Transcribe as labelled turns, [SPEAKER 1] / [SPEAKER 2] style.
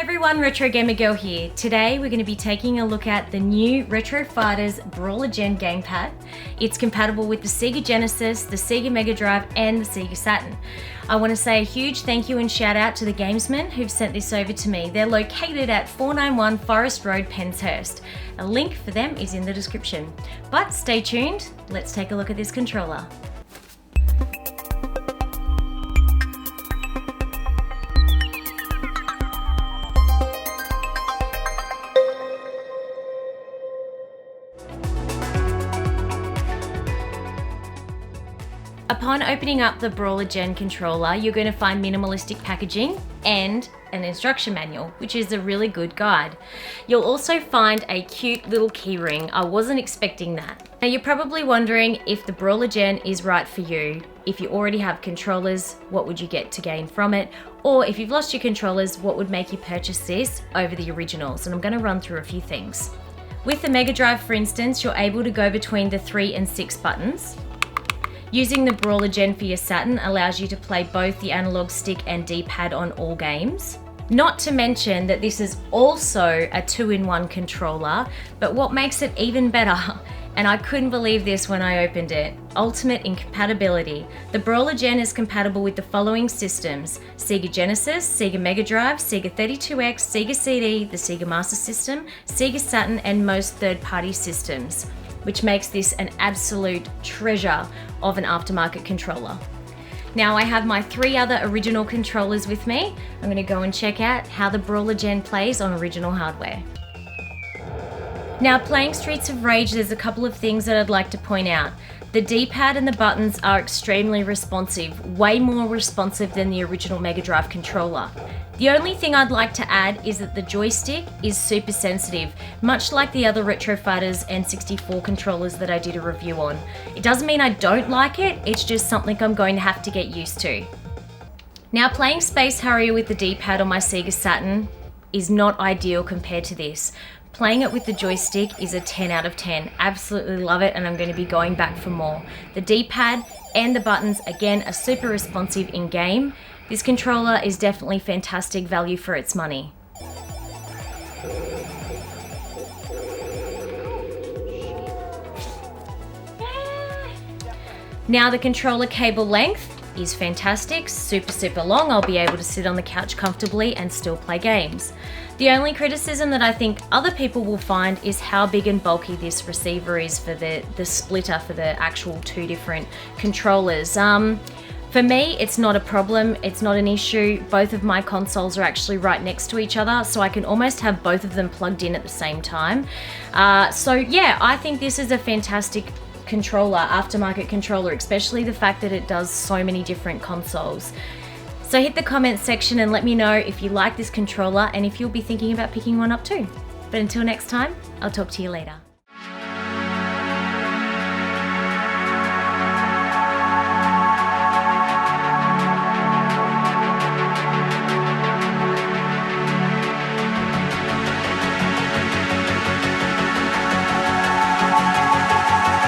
[SPEAKER 1] everyone, Retro Gamer Girl here. Today we're going to be taking a look at the new Retro Fighters Brawler Gen Gamepad. It's compatible with the Sega Genesis, the Sega Mega Drive and the Sega Saturn. I want to say a huge thank you and shout out to the Gamesmen who've sent this over to me. They're located at 491 Forest Road, Penshurst. A link for them is in the description. But stay tuned, let's take a look at this controller. Upon opening up the Brawler Gen controller, you're going to find minimalistic packaging and an instruction manual, which is a really good guide. You'll also find a cute little keyring. I wasn't expecting that. Now you're probably wondering if the Brawler Gen is right for you. If you already have controllers, what would you get to gain from it? Or if you've lost your controllers, what would make you purchase this over the originals? And I'm going to run through a few things. With the Mega Drive, for instance, you're able to go between the 3 and 6 buttons. Using the Brawler Gen for your Saturn allows you to play both the analog stick and D-pad on all games. Not to mention that this is also a 2-in-1 controller, but what makes it even better, and I couldn't believe this when I opened it, ultimate in compatibility. The Brawler Gen is compatible with the following systems: Sega Genesis, Sega Mega Drive, Sega 32X, Sega CD, the Sega Master System, Sega Saturn and most third-party systems, which makes this an absolute treasure of an aftermarket controller. Now I have my 3 other original controllers with me. I'm going to go and check out how the Brawler Gen plays on original hardware. Now playing Streets of Rage, there's a couple of things that I'd like to point out. The D-pad and the buttons are extremely responsive, way more responsive than the original Mega Drive controller. The only thing I'd like to add is that the joystick is super sensitive, much like the other Retro Fighters N64 controllers that I did a review on. It doesn't mean I don't like it, it's just something I'm going to have to get used to. Now playing Space Harrier with the D-pad on my Sega Saturn is not ideal compared to this. Playing it with the joystick is a 10 out of 10. Absolutely love it, and I'm going to be going back for more. The D-pad and the buttons, again, are super responsive in game. This controller is definitely fantastic value for its money. Now the controller cable length is fantastic, super long. I'll be able to sit on the couch comfortably and still play games. The only criticism that I think other people will find is how big and bulky this receiver is for the splitter for the actual 2 different controllers. For me, it's not a problem, it's not an issue. Both of my consoles are actually right next to each other, so I can almost have both of them plugged in at the same time. So yeah, I think this is a fantastic controller, aftermarket controller, especially the fact that it does so many different consoles. So hit the comments section and let me know if you like this controller and if you'll be thinking about picking one up too. But until next time, I'll talk to you later.